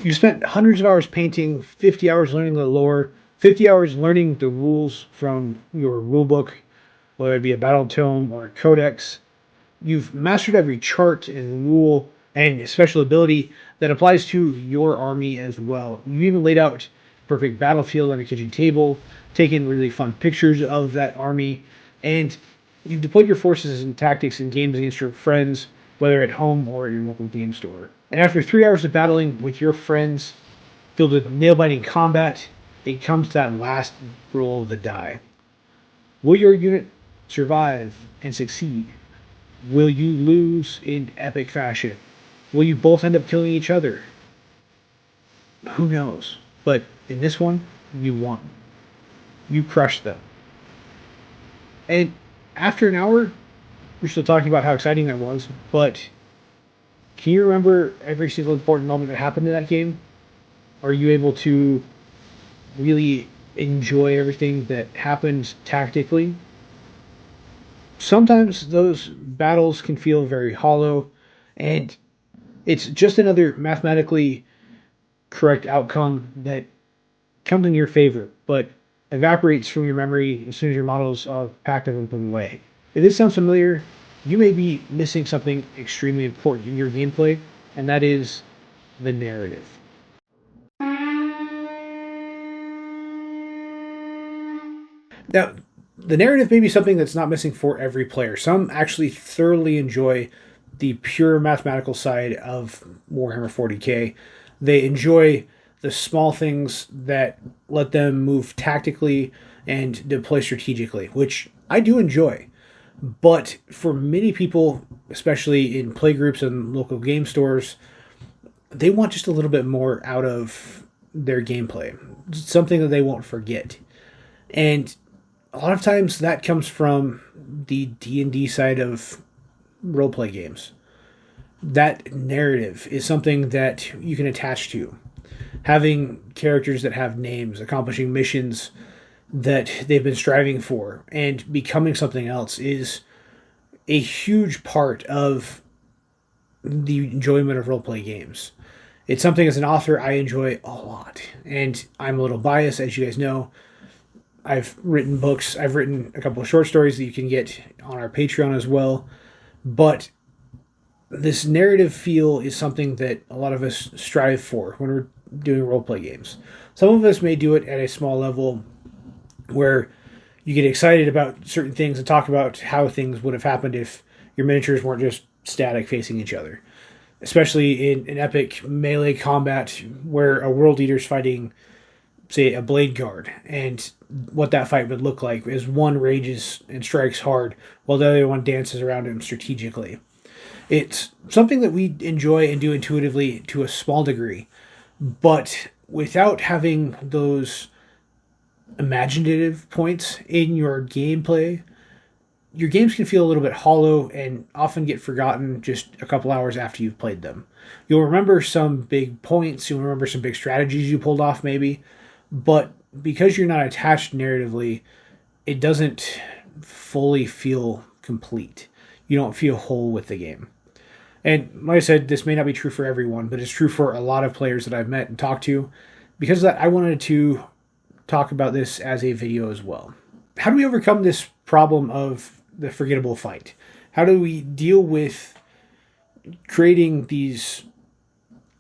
You spent hundreds of hours painting, 50 hours learning the lore, 50 hours learning the rules from your rulebook, whether it be a battle tome or a codex. You've mastered every chart and rule and special ability that applies to your army as well. You even laid out perfect battlefield on a kitchen table, taken really fun pictures of that army, and you've deployed your forces and tactics in games against your friends, whether at home or at your local game store. And after 3 hours of battling with your friends, filled with nail-biting combat, it comes to that last roll of the die. Will your unit survive and succeed? Will you lose in epic fashion? Will you both end up killing each other? Who knows? But in this one, you won. You crushed them. And after an hour, we're still talking about how exciting that was, but can you remember every single important moment that happened in that game? Are you able to really enjoy everything that happened tactically? Sometimes those battles can feel very hollow, and it's just another mathematically correct outcome that comes in your favor, but evaporates from your memory as soon as your models are packed up and put away. If this sounds familiar, you may be missing something extremely important in your gameplay, and that is the narrative. Now, the narrative may be something that's not missing for every player. Some actually thoroughly enjoy the pure mathematical side of Warhammer 40k. They enjoy the small things that let them move tactically and deploy strategically, which I do enjoy. But for many people, especially in playgroups and local game stores, they want just a little bit more out of their gameplay. Something that they won't forget. And a lot of times that comes from the D&D side of roleplay games. That narrative is something that you can attach to. Having characters that have names, accomplishing missions that they've been striving for, and becoming something else is a huge part of the enjoyment of roleplay games. It's something as an author I enjoy a lot, and I'm a little biased, as you guys know. I've written books, I've written a couple of short stories that you can get on our Patreon as well, but this narrative feel is something that a lot of us strive for when we're doing roleplay games. Some of us may do it at a small level where you get excited about certain things and talk about how things would have happened if your miniatures weren't just static facing each other. Especially in an epic melee combat where a world eater's fighting, say, a blade guard, and what that fight would look like as one rages and strikes hard while the other one dances around him strategically. It's something that we enjoy and do intuitively to a small degree, but without having those imaginative points in your gameplay, your games can feel a little bit hollow and often get forgotten just a couple hours after you've played them. You'll remember some big points, you'll remember some big strategies you pulled off maybe, but because you're not attached narratively, it doesn't fully feel complete. You don't feel whole with the game. And like I said, this may not be true for everyone, but it's true for a lot of players that I've met and talked to. Because of that, I wanted to talk about this as a video as well. How do we overcome this problem of the forgettable fight? How do we deal with creating these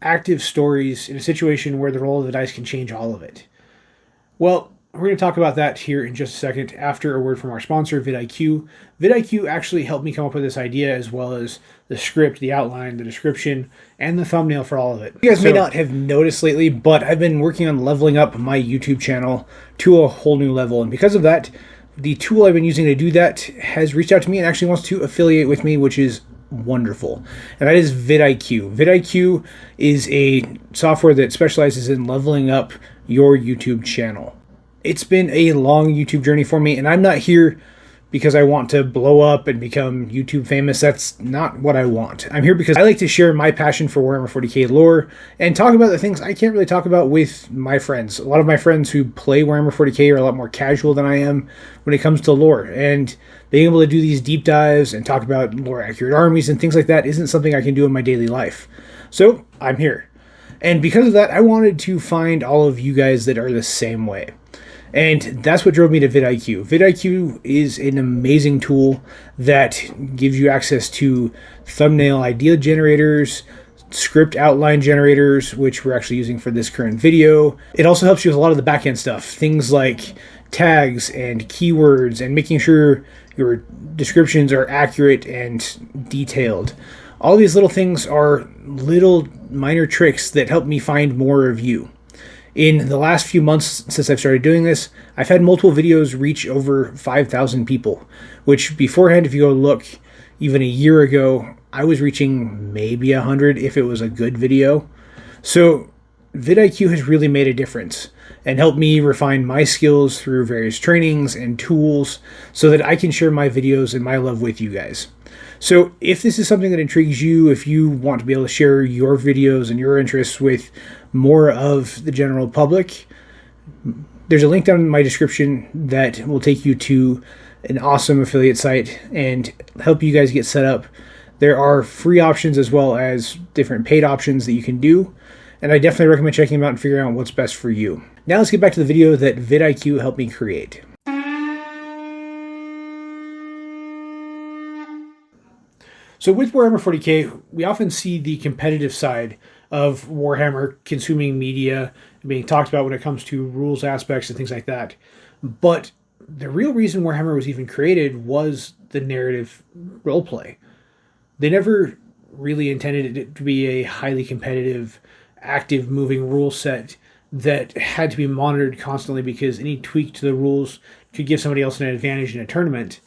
active stories in a situation where the roll of the dice can change all of it? Well, we're going to talk about that here in just a second after a word from our sponsor, vidIQ. vidIQ actually helped me come up with this idea, as well as the script, the outline, the description, and the thumbnail for all of it. You guys may not have noticed lately, but I've been working on leveling up my YouTube channel to a whole new level, and because of that, the tool I've been using to do that has reached out to me and actually wants to affiliate with me, which is wonderful. And that is vidIQ. vidIQ is a software that specializes in leveling up your YouTube channel. It's been a long YouTube journey for me, and I'm not here because I want to blow up and become YouTube famous. That's not what I want. I'm here because I like to share my passion for Warhammer 40k lore and talk about the things I can't really talk about with my friends. A lot of my friends who play Warhammer 40k are a lot more casual than I am when it comes to lore, and being able to do these deep dives and talk about lore accurate armies and things like that isn't something I can do in my daily life. So I'm here. And because of that, I wanted to find all of you guys that are the same way. And that's what drove me to vidIQ. vidIQ is an amazing tool that gives you access to thumbnail idea generators, script outline generators, which we're actually using for this current video. It also helps you with a lot of the back-end stuff, things like tags and keywords and making sure your descriptions are accurate and detailed. All these little things are little minor tricks that help me find more of you. In the last few months since I've started doing this, I've had multiple videos reach over 5,000 people, which beforehand, if you go look, even a year ago, I was reaching maybe 100 if it was a good video. So vidIQ has really made a difference and helped me refine my skills through various trainings and tools so that I can share my videos and my love with you guys. So if this is something that intrigues you, if you want to be able to share your videos and your interests with more of the general public, there's a link down in my description that will take you to an awesome affiliate site and help you guys get set up. There are free options as well as different paid options that you can do, and I definitely recommend checking them out and figuring out what's best for you. Now let's get back to the video that vidIQ helped me create. So with Warhammer 40k, we often see the competitive side of Warhammer consuming media being talked about when it comes to rules aspects and things like that. But the real reason Warhammer was even created was the narrative roleplay. They never really intended it to be a highly competitive, active, moving rule set that had to be monitored constantly because any tweak to the rules could give somebody else an advantage in a tournament.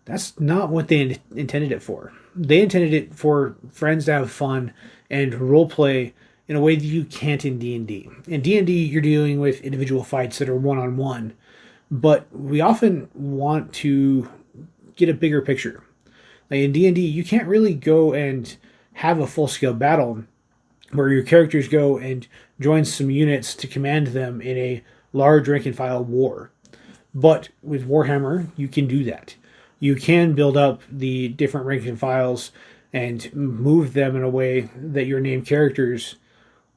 That's not what they intended it for. They intended it for friends to have fun and roleplay in a way that you can't in D&D. In D&D, you're dealing with individual fights that are one-on-one, but we often want to get a bigger picture. Like in D&D, you can't really go and have a full-scale battle where your characters go and join some units to command them in a large rank-and-file war. But with Warhammer, you can do that. You can build up the different rank and files and move them in a way that your named characters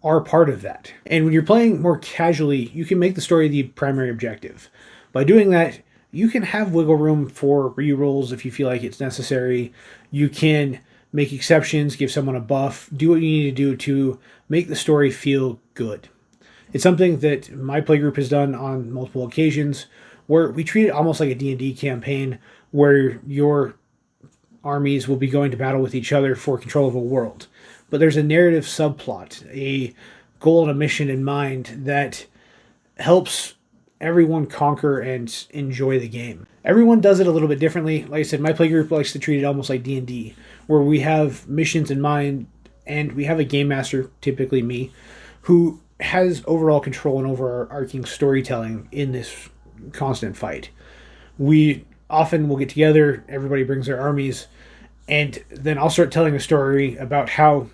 are part of that. And when you're playing more casually, you can make the story the primary objective. By doing that, you can have wiggle room for rerolls if you feel like it's necessary. You can make exceptions, give someone a buff, do what you need to do to make the story feel good. It's something that my playgroup has done on multiple occasions, where we treat it almost like a D&D campaign where your armies will be going to battle with each other for control of a world. But there's a narrative subplot, a goal and a mission in mind that helps everyone conquer and enjoy the game. Everyone does it a little bit differently. Like I said, my playgroup likes to treat it almost like D&D, where we have missions in mind and we have a game master, typically me, who has overall control and overarching storytelling in this constant fight. We often will get together, everybody brings their armies, and then I'll start telling a story about how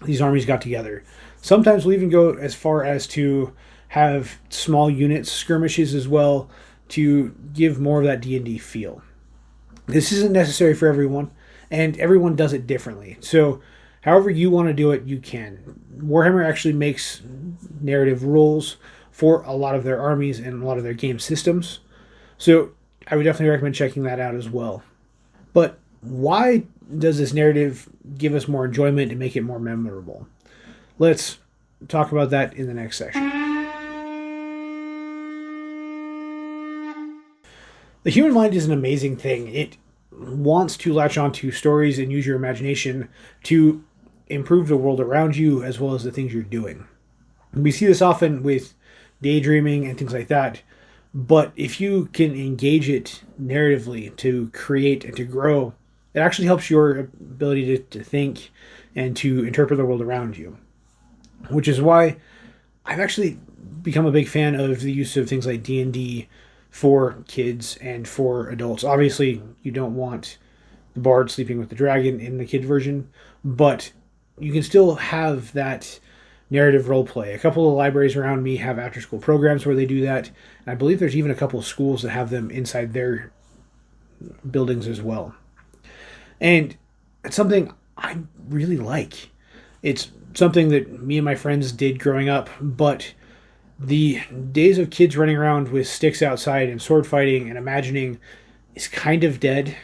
these armies got together. Sometimes we'll even go as far as to have small units, skirmishes as well, to give more of that D&D feel. This isn't necessary for everyone, and everyone does it differently. So however you want to do it, you can. Warhammer actually makes narrative rules for a lot of their armies and a lot of their game systems. So I would definitely recommend checking that out as well. But why does this narrative give us more enjoyment and make it more memorable? Let's talk about that in the next section. The human mind is an amazing thing. It wants to latch onto stories and use your imagination to improve the world around you as well as the things you're doing. We see this often with daydreaming and things like that. But if you can engage it narratively to create and to grow, it actually helps your ability to think and to interpret the world around you. Which is why I've actually become a big fan of the use of things like D&D for kids and for adults. Obviously, you don't want the bard sleeping with the dragon in the kid version, but you can still have that narrative roleplay. A couple of libraries around me have after-school programs where they do that, and I believe there's even a couple of schools that have them inside their buildings as well. And it's something I really like. It's something that me and my friends did growing up, but the days of kids running around with sticks outside and sword fighting and imagining is kind of dead.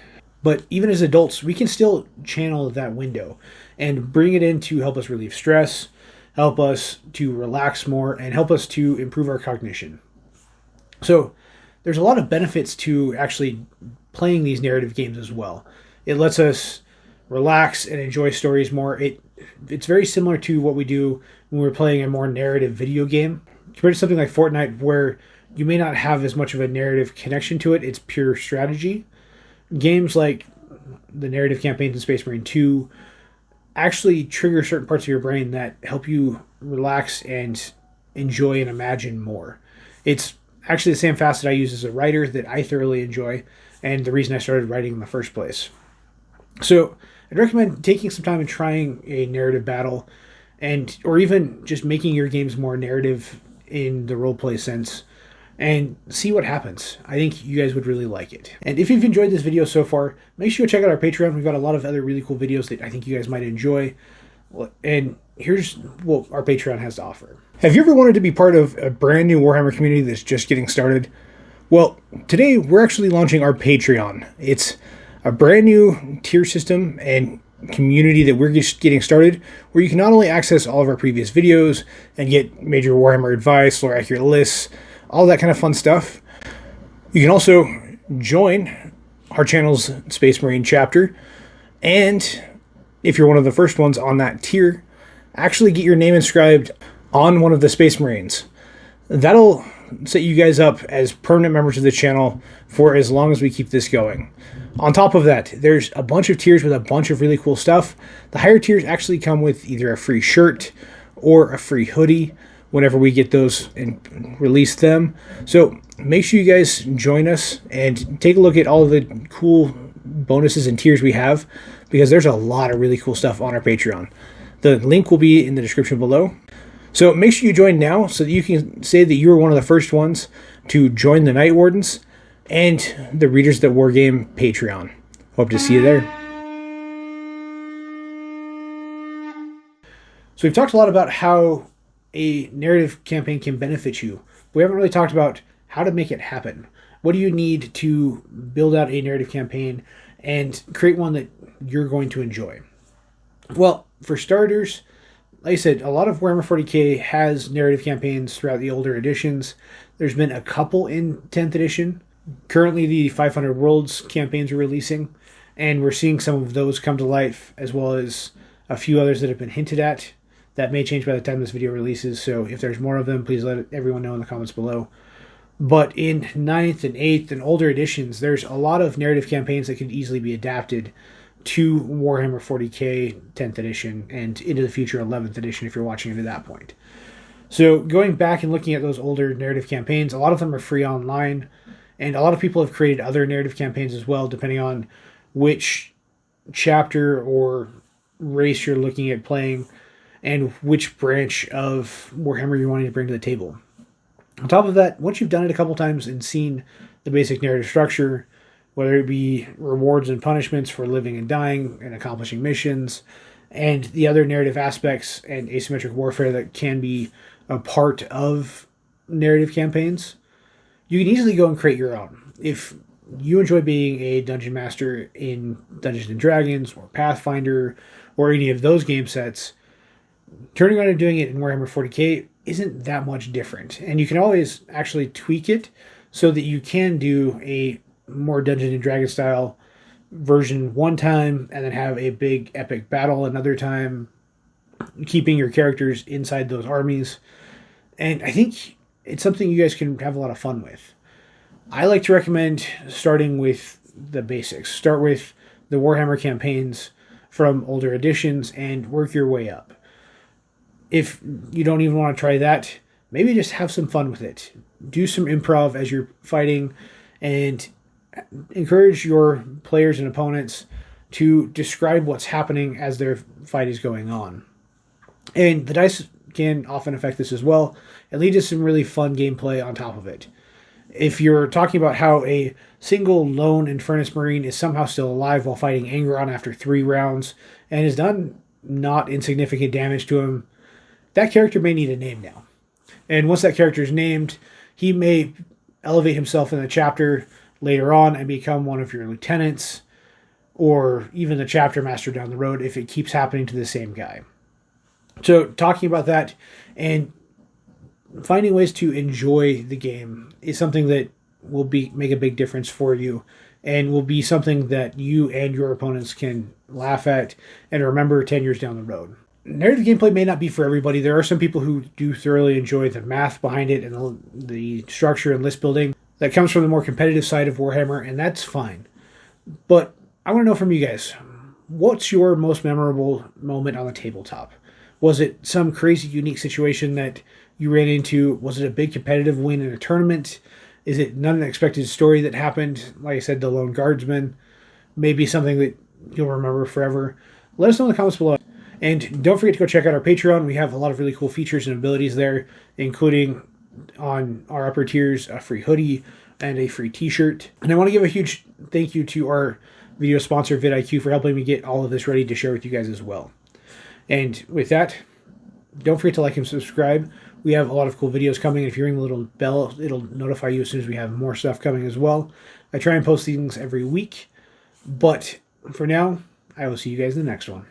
But even as adults, we can still channel that window and bring it in to help us relieve stress, help us to relax more, and help us to improve our cognition. So there's a lot of benefits to actually playing these narrative games as well. It lets us relax and enjoy stories more. It's very similar to what we do when we're playing a more narrative video game. Compared to something like Fortnite, where you may not have as much of a narrative connection to it, it's pure strategy. Games like the narrative campaigns in Space Marine 2 actually trigger certain parts of your brain that help you relax and enjoy and imagine more. It's actually the same facet I use as a writer that I thoroughly enjoy, and the reason I started writing in the first place. So I'd recommend taking some time and trying a narrative battle, or even just making your games more narrative in the roleplay sense, and see what happens. I think you guys would really like it. And if you've enjoyed this video so far, make sure you check out our Patreon. We've got a lot of other really cool videos that I think you guys might enjoy. And here's what our Patreon has to offer. Have you ever wanted to be part of a brand new Warhammer community that's just getting started? Well, today we're actually launching our Patreon. It's a brand new tier system and community that we're just getting started, where you can not only access all of our previous videos and get major Warhammer advice, lore accurate lists, all that kind of fun stuff. You can also join our channel's Space Marine chapter, and if you're one of the first ones on that tier, actually get your name inscribed on one of the Space Marines. That'll set you guys up as permanent members of the channel for as long as we keep this going. On top of that, there's a bunch of tiers with a bunch of really cool stuff. The higher tiers actually come with either a free shirt or a free hoodie whenever we get those and release them. So make sure you guys join us and take a look at all of the cool bonuses and tiers we have, because there's a lot of really cool stuff on our Patreon. The link will be in the description below. So make sure you join now so that you can say that you were one of the first ones to join the Night Wardens and the Readers That Wargame Patreon. Hope to see you there. So we've talked a lot about how a narrative campaign can benefit you. We haven't really talked about how to make it happen. What do you need to build out a narrative campaign and create one that you're going to enjoy? Well, for starters, like I said, a lot of Warhammer 40k has narrative campaigns throughout the older editions. There's been a couple in 10th edition. Currently, the 500 Worlds campaigns are releasing, and we're seeing some of those come to life, as well as a few others that have been hinted at. That may change by the time this video releases, so if there's more of them, please let everyone know in the comments below. But in 9th and 8th and older editions, there's a lot of narrative campaigns that could easily be adapted to Warhammer 40k 10th edition and into the future 11th edition if you're watching it at that point. So going back and looking at those older narrative campaigns, a lot of them are free online, and a lot of people have created other narrative campaigns as well, depending on which chapter or race you're looking at playing and which branch of Warhammer you're wanting to bring to the table. On top of that, once you've done it a couple times and seen the basic narrative structure, whether it be rewards and punishments for living and dying and accomplishing missions, and the other narrative aspects and asymmetric warfare that can be a part of narrative campaigns, you can easily go and create your own. If you enjoy being a dungeon master in Dungeons and Dragons or Pathfinder or any of those game sets, turning around and doing it in Warhammer 40k isn't that much different. And you can always actually tweak it so that you can do a more Dungeons and Dragons style version one time and then have a big epic battle another time, keeping your characters inside those armies. And I think it's something you guys can have a lot of fun with. I like to recommend starting with the basics. Start with the Warhammer campaigns from older editions and work your way up. If you don't even want to try that, maybe just have some fun with it. Do some improv as you're fighting and encourage your players and opponents to describe what's happening as their fight is going on. And the dice can often affect this as well and lead to some really fun gameplay on top of it. If you're talking about how a single lone Infernus Marine is somehow still alive while fighting Angron after 3 rounds and has done not insignificant damage to him, that character may need a name now. And once that character is named, he may elevate himself in the chapter later on and become one of your lieutenants, or even the chapter master down the road if it keeps happening to the same guy. So talking about that and finding ways to enjoy the game is something that will make a big difference for you, and will be something that you and your opponents can laugh at and remember 10 years down the road. Narrative gameplay may not be for everybody. There are some people who do thoroughly enjoy the math behind it and the structure and list building that comes from the more competitive side of Warhammer, and that's fine. But I want to know from you guys, what's your most memorable moment on the tabletop? Was it some crazy unique situation that you ran into? Was it a big competitive win in a tournament? Is it an unexpected story that happened? Like I said, the Lone Guardsman. Maybe something that you'll remember forever. Let us know in the comments below. And don't forget to go check out our Patreon. We have a lot of really cool features and abilities there, including on our upper tiers, a free hoodie and a free t-shirt. And I want to give a huge thank you to our video sponsor, vidIQ, for helping me get all of this ready to share with you guys as well. And with that, don't forget to like and subscribe. We have a lot of cool videos coming. If you ring the little bell, it'll notify you as soon as we have more stuff coming as well. I try and post things every week. But for now, I will see you guys in the next one.